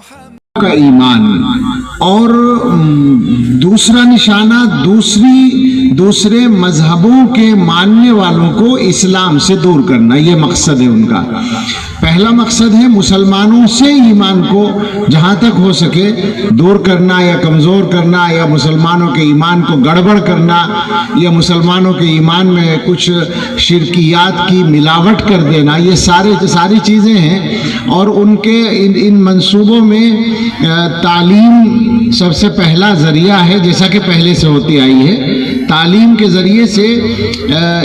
کا ایمان اور دوسرا نشانہ دوسرے مذہبوں کے ماننے والوں کو اسلام سے دور کرنا، یہ مقصد ہے ان کا۔ پہلا مقصد ہے مسلمانوں سے ایمان کو جہاں تک ہو سکے دور کرنا یا کمزور کرنا، یا مسلمانوں کے ایمان کو گڑبڑ کرنا، یا مسلمانوں کے ایمان میں کچھ شرکیات کی ملاوٹ کر دینا، یہ ساری چیزیں ہیں۔ اور ان کے ان منصوبوں میں تعلیم سب سے پہلا ذریعہ ہے، جیسا کہ پہلے سے ہوتی آئی ہے۔ تعلیم کے ذریعے سے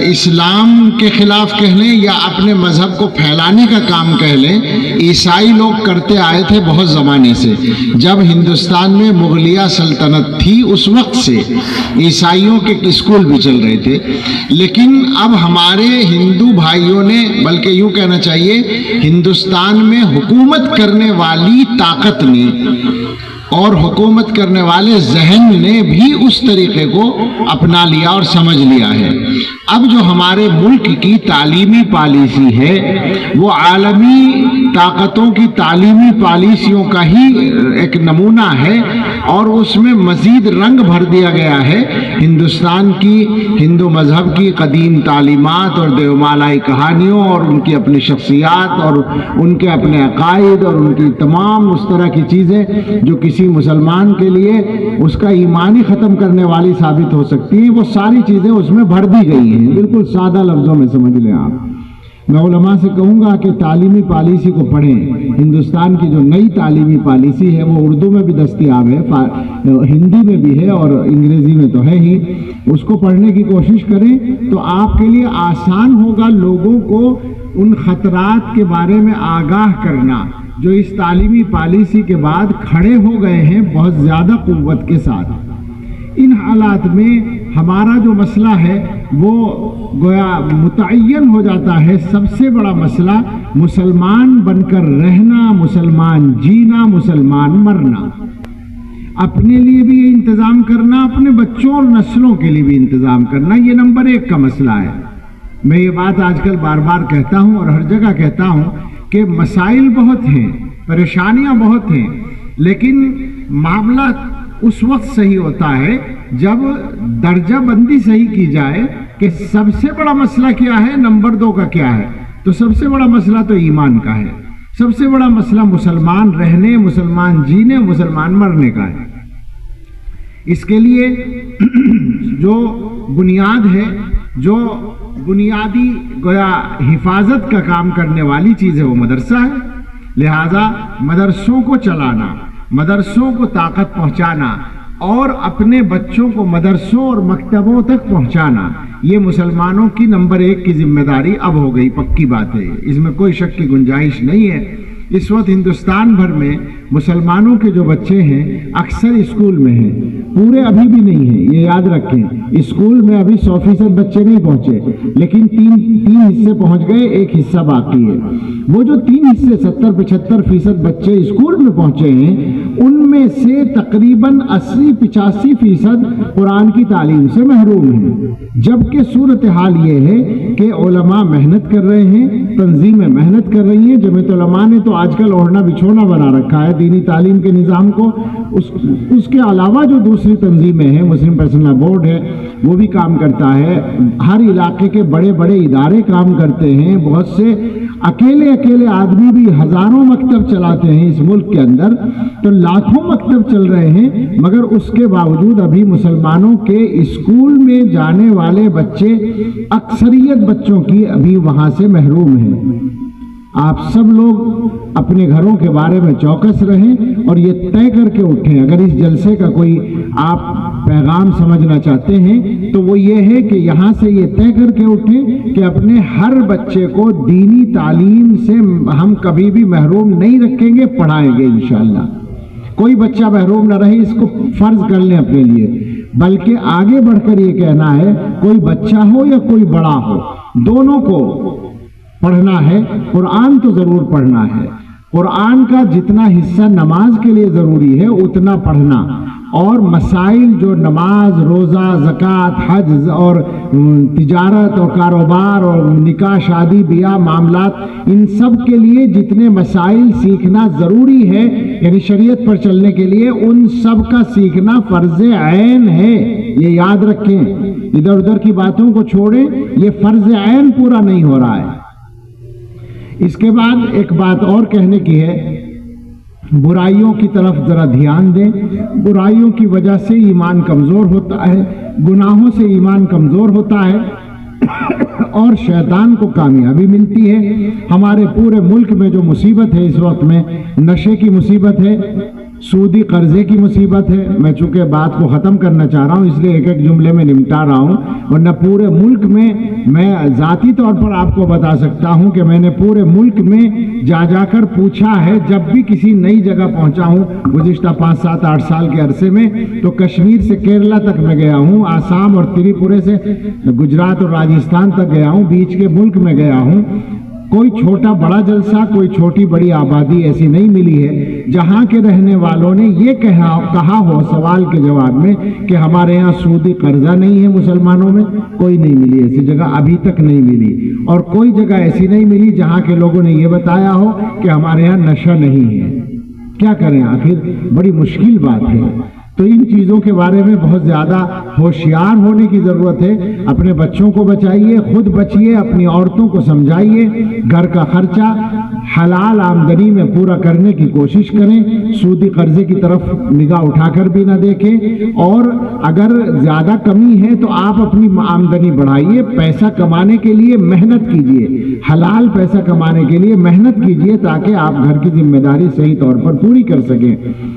اسلام کے خلاف کہہ لیں یا اپنے مذہب کو پھیلانے کا کام کہہ لیں، عیسائی لوگ کرتے آئے تھے بہت زمانے سے۔ جب ہندوستان میں مغلیہ سلطنت تھی اس وقت سے عیسائیوں کے اسکول بھی چل رہے تھے، لیکن اب ہمارے ہندو بھائیوں نے، بلکہ یوں کہنا چاہیے ہندوستان میں حکومت کرنے والی طاقت نے اور حکومت کرنے والے ذہن نے بھی اس طریقے کو اپنا لیا اور سمجھ لیا ہے۔ اب جو ہمارے ملک کی تعلیمی پالیسی ہے وہ عالمی طاقتوں کی تعلیمی پالیسیوں کا ہی ایک نمونہ ہے، اور اس میں مزید رنگ بھر دیا گیا ہے ہندوستان کی ہندو مذہب کی قدیم تعلیمات اور دیومالائی کہانیوں اور ان کی اپنی شخصیات اور ان کے اپنے عقائد اور ان کی تمام اس طرح کی چیزیں جو کسی مسلمان کے لیے اس کا ایمان ہی ختم کرنے والی ثابت ہو سکتی ہیں، وہ ساری چیزیں اس میں بھر دی گئی ہیں۔ بالکل سادہ لفظوں میں سمجھ لیں آپ۔ میں علماء سے کہوں گا کہ تعلیمی پالیسی کو پڑھیں۔ ہندوستان کی جو نئی تعلیمی پالیسی ہے وہ اردو میں بھی دستیاب ہے، ہندی میں بھی ہے اور انگریزی میں تو ہے ہی۔ اس کو پڑھنے کی کوشش کریں تو آپ کے لیے آسان ہوگا لوگوں کو ان خطرات کے بارے میں آگاہ کرنا جو اس تعلیمی پالیسی کے بعد کھڑے ہو گئے ہیں بہت زیادہ قوت کے ساتھ۔ ان حالات میں ہمارا جو مسئلہ ہے وہ گویا متعین ہو جاتا ہے۔ سب سے بڑا مسئلہ مسلمان بن کر رہنا، مسلمان جینا، مسلمان مرنا، اپنے لیے بھی یہ انتظام کرنا، اپنے بچوں اور نسلوں کے لیے بھی انتظام کرنا، یہ نمبر 1 کا مسئلہ ہے۔ میں یہ بات آج کل بار بار کہتا ہوں اور ہر جگہ کہتا ہوں کہ مسائل بہت ہیں، پریشانیاں بہت ہیں، لیکن معاملہ اس وقت صحیح ہوتا ہے جب درجہ بندی صحیح کی جائے کہ سب سے بڑا مسئلہ کیا ہے، نمبر 2 کا کیا ہے۔ تو سب سے بڑا مسئلہ تو ایمان کا ہے، سب سے بڑا مسئلہ مسلمان رہنے، مسلمان جینے، مسلمان مرنے کا ہے۔ اس کے لیے جو بنیاد ہے، جو بنیادی گویا حفاظت کا کام کرنے والی چیز ہے وہ مدرسہ ہے۔ لہذا مدرسوں کو چلانا، مدرسوں کو طاقت پہنچانا اور اپنے بچوں کو مدرسوں اور مکتبوں تک پہنچانا، یہ مسلمانوں کی نمبر 1 کی ذمہ داری اب ہو گئی، پکی بات ہے، اس میں کوئی شک کی گنجائش نہیں ہے۔ اس وقت ہندوستان بھر میں مسلمانوں کے جو بچے ہیں اکثر اسکول میں ہیں، پورے ابھی بھی نہیں ہیں، یہ یاد رکھیں، اسکول میں ابھی 100% بچے نہیں پہنچے، لیکن تین حصے پہنچ گئے، 1 حصہ باقی ہے۔ وہ جو 3 حصے 70-75% بچے اسکول میں پہنچے ہیں، ان میں سے تقریباً 80-85% قرآن کی تعلیم سے محروم ہیں، جبکہ صورتحال یہ ہے کہ علماء محنت کر رہے ہیں، تنظیمیں محنت کر رہی ہیں۔ جمعیت علماء نے تو آج کل اوڑھنا بچھونا بنا رکھا ہے دینی تعلیم کے نظام کو۔ اس کے علاوہ جو دوسری تنظیمیں ہیں، مسلم پرسنل بورڈ ہے، وہ بھی کام کرتا ہے، ہر علاقے کے بڑے بڑے ادارے کام کرتے ہیں، بہت سے اکیلے آدمی بھی ہزاروں مکتب چلاتے ہیں اس ملک کے اندر، تو لاکھوں مکتب چل رہے ہیں، مگر اس کے باوجود ابھی مسلمانوں کے اسکول میں جانے والے بچے، اکثریت بچوں کی ابھی وہاں سے محروم ہیں۔ آپ سب لوگ اپنے گھروں کے بارے میں چوکس رہیں اور یہ طے کر کے اٹھیں۔ اگر اس جلسے کا کوئی آپ پیغام سمجھنا چاہتے ہیں تو وہ یہ ہے کہ یہاں سے یہ طے کر کے اٹھیں کہ اپنے ہر بچے کو دینی تعلیم سے ہم کبھی بھی محروم نہیں رکھیں گے، پڑھائیں گے انشاءاللہ۔ کوئی بچہ محروم نہ رہے، اس کو فرض کر لیں اپنے لیے۔ بلکہ آگے بڑھ کر یہ کہنا ہے، کوئی بچہ ہو یا کوئی بڑا ہو، دونوں کو پڑھنا ہے۔ قرآن تو ضرور پڑھنا ہے، قرآن کا جتنا حصہ نماز کے لیے ضروری ہے اتنا پڑھنا، اور مسائل جو نماز، روزہ، زکوٰۃ، حج اور تجارت اور کاروبار اور نکاح، شادی، بیاہ، معاملات، ان سب کے لیے جتنے مسائل سیکھنا ضروری ہے یعنی شریعت پر چلنے کے لیے، ان سب کا سیکھنا فرض عین ہے. یہ یاد رکھیں، ادھر ادھر کی باتوں کو چھوڑیں، یہ فرض عین پورا نہیں ہو رہا ہے. اس کے بعد ایک بات اور کہنے کی ہے، برائیوں کی طرف ذرا دھیان دیں. برائیوں کی وجہ سے ایمان کمزور ہوتا ہے، گناہوں سے ایمان کمزور ہوتا ہے اور شیطان کو کامیابی ملتی ہے. ہمارے پورے ملک میں جو مصیبت ہے اس وقت میں، نشے کی مصیبت ہے، سودی قرضے کی مصیبت ہے. میں چونکہ بات کو ختم کرنا چاہ رہا ہوں اس لیے ایک ایک جملے میں نمٹا رہا ہوں، ورنہ پورے ملک میں میں ذاتی طور پر آپ کو بتا سکتا ہوں کہ میں نے پورے ملک میں جا کر پوچھا ہے. جب بھی کسی نئی جگہ پہنچا ہوں گزشتہ 5 7 8 سال کے عرصے میں، تو کشمیر سے کیرلا تک میں گیا ہوں، آسام اور تریپورے سے گجرات اور راجستھان تک گیا ہوں، بیچ کے ملک میں گیا ہوں. کوئی چھوٹا بڑا جلسہ، کوئی چھوٹی بڑی آبادی ایسی نہیں ملی ہے جہاں کے رہنے والوں نے یہ کہا ہو سوال کے جواب میں کہ ہمارے یہاں سودی قرضہ نہیں ہے مسلمانوں میں. کوئی نہیں ملی ایسی جگہ، ابھی تک نہیں ملی. اور کوئی جگہ ایسی نہیں ملی جہاں کے لوگوں نے یہ بتایا ہو کہ ہمارے یہاں نشہ نہیں ہے. کیا کریں آخر، بڑی مشکل بات ہے. تو ان چیزوں کے بارے میں بہت زیادہ ہوشیار ہونے کی ضرورت ہے. اپنے بچوں کو بچائیے، خود بچیے، اپنی عورتوں کو سمجھائیے، گھر کا خرچہ حلال آمدنی میں پورا کرنے کی کوشش کریں، سودی قرضے کی طرف نگاہ اٹھا کر بھی نہ دیکھیں. اور اگر زیادہ کمی ہے تو آپ اپنی آمدنی بڑھائیے، پیسہ کمانے کے لیے محنت کیجیے، حلال پیسہ کمانے کے لیے محنت کیجیے تاکہ آپ گھر کی ذمہ داری صحیح طور پر پوری کر سکیں.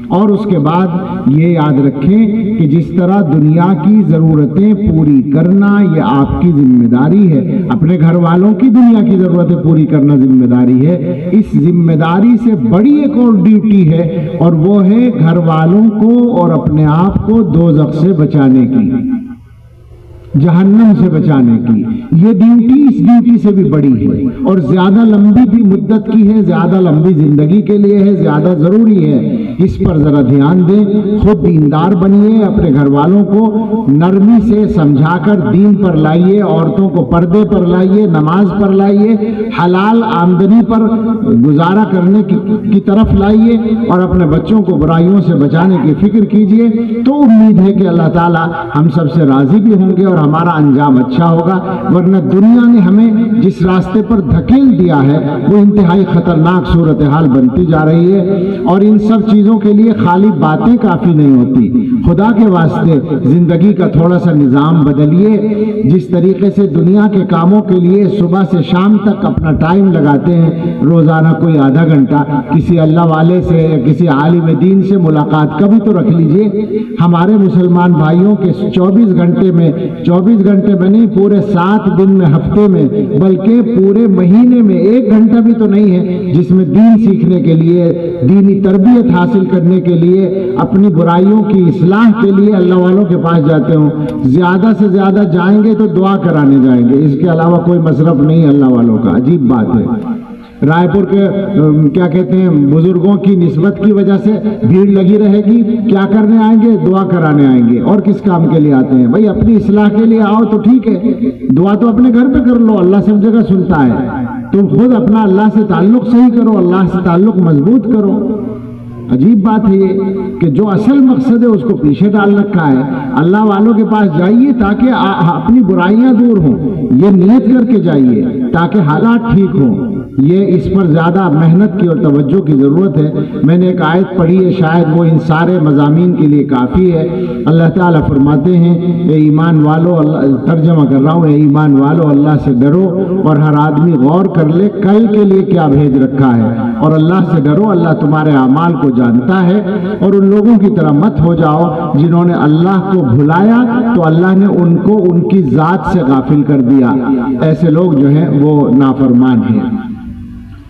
اور اس کے بعد یہ یاد رکھیں کہ جس طرح دنیا کی ضرورتیں پوری کرنا یہ آپ کی ذمہ داری ہے، اپنے گھر والوں کی دنیا کی ضرورتیں پوری کرنا ذمہ داری ہے. اس ذمہ داری سے بڑی ایک اور ڈیوٹی ہے، اور وہ ہے گھر والوں کو اور اپنے آپ کو دوزخ سے بچانے کی، جہنم سے بچانے کی. یہ ڈیوٹی اس ڈیوٹی سے بھی بڑی ہے اور زیادہ لمبی بھی مدت کی ہے، زیادہ لمبی زندگی کے لیے ہے، زیادہ ضروری ہے. اس پر ذرا دھیان دیں. خود دیندار بنیے، اپنے گھر والوں کو نرمی سے سمجھا کر دین پر لائیے، عورتوں کو پردے پر لائیے، نماز پر لائیے، حلال آمدنی پر گزارا کرنے کی طرف لائیے، اور اپنے بچوں کو برائیوں سے بچانے کی فکر کیجیے. تو امید ہے کہ اللہ تعالی ہم سب سے راضی بھی ہوں گے اور ہمارا انجام اچھا ہوگا. ورنہ دنیا نے ہمیں جس راستے پر دھکیل دیا ہے وہ انتہائی خطرناک صورتحال بنتی جا رہی ہے. اور ان سب چیزوں کے لیے خالی باتیں کافی نہیں ہوتی. خدا کے واسطے زندگی کا تھوڑا سا نظام بدلیے. جس طریقے سے دنیا کے کاموں کے لیے صبح سے شام تک اپنا ٹائم لگاتے ہیں، روزانہ کوئی آدھا گھنٹہ کسی اللہ والے سے یا کسی عالم دین سے ملاقات کا بھی تو رکھ لیجئے. ہمارے مسلمان بھائیوں کے 24 گھنٹے میں نہیں، پورے 7 دن میں، ہفتے میں، بلکہ پورے مہینے میں 1 گھنٹہ بھی تو نہیں ہے جس میں دین سیکھنے کے لیے، دینی تربیت حاصل کرنے کے لیے، اپنی برائیوں کی اصلاح کے لیے اللہ والوں کے پاس جاتے ہوں. زیادہ سے زیادہ جائیں گے تو دعا کرانے جائیں گے، اس کے علاوہ کوئی مصرف نہیں اللہ والوں کا. عجیب بات ہے. رائے پور کے کیا کہتے ہیں بزرگوں کی نسبت کی وجہ سے بھیڑ لگی رہے گی. کیا کرنے آئیں گے؟ دعا کرانے آئیں گے. اور کس کام کے لیے آتے ہیں بھائی؟ اپنی اصلاح کے لیے آؤ تو ٹھیک ہے، دعا تو اپنے گھر پہ کر لو، اللہ سب جگہ سنتا ہے. تم خود اپنا اللہ سے تعلق صحیح کرو، اللہ سے تعلق مضبوط کرو. عجیب بات ہے یہ کہ جو اصل مقصد ہے اس کو پیچھے ڈال رکھا ہے. اللہ والوں کے پاس جائیے تاکہ اپنی برائیاں دور ہوں، یہ نیت کر کے جائیے تاکہ حالات ٹھیک ہوں. یہ اس پر زیادہ محنت کی اور توجہ کی ضرورت ہے. میں نے ایک آیت پڑھی ہے، شاید وہ ان سارے مضامین کے لیے کافی ہے. اللہ تعالیٰ فرماتے ہیں اے ایمان والو، ترجمہ کر رہا ہوں، اے ایمان والو اللہ سے ڈرو اور ہر آدمی غور کر لے کل کے لیے کیا بھیج رکھا ہے، اور اللہ سے ڈرو، اللہ تمہارے اعمال کو جانتا ہے. اور ان لوگوں کی طرح مت ہو جاؤ جنہوں نے اللہ کو بھلایا تو اللہ نے ان کو ان کی ذات سے غافل کر دیا. ایسے لوگ جو ہیں وہ نافرمان ہیں.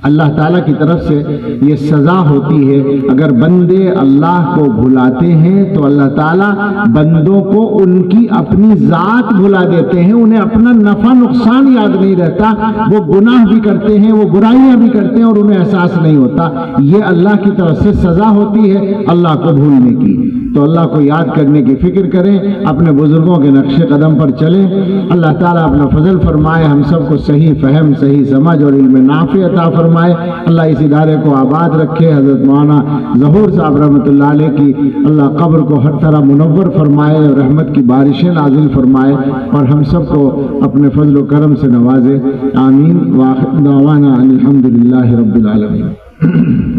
اللہ تعالیٰ کی طرف سے یہ سزا ہوتی ہے. اگر بندے اللہ کو بھلاتے ہیں تو اللہ تعالیٰ بندوں کو ان کی اپنی ذات بھلا دیتے ہیں. انہیں اپنا نفع نقصان یاد نہیں رہتا، وہ گناہ بھی کرتے ہیں، وہ برائیاں بھی کرتے ہیں اور انہیں احساس نہیں ہوتا. یہ اللہ کی طرف سے سزا ہوتی ہے اللہ کو بھولنے کی. تو تو اللہ کو یاد کرنے کی فکر کریں، اپنے بزرگوں کے نقش قدم پر چلیں۔ اللہ تعالیٰ اپنا فضل فرمائے، ہم سب کو صحیح فہم، صحیح سمجھ اور علم نافع عطا فرمائے۔ اللہ اس ادارے کو آباد رکھے۔ حضرت مولانا ظہور صاحب رحمۃ اللہ علیہ کی اللہ قبر کو ہر طرح منور فرمائے اور رحمت کی بارشیں نازل فرمائے، اور ہم سب کو اپنے فضل و کرم سے نوازے۔ آمین۔ وآخر دعوانا ان الحمد للہ رب العالمین۔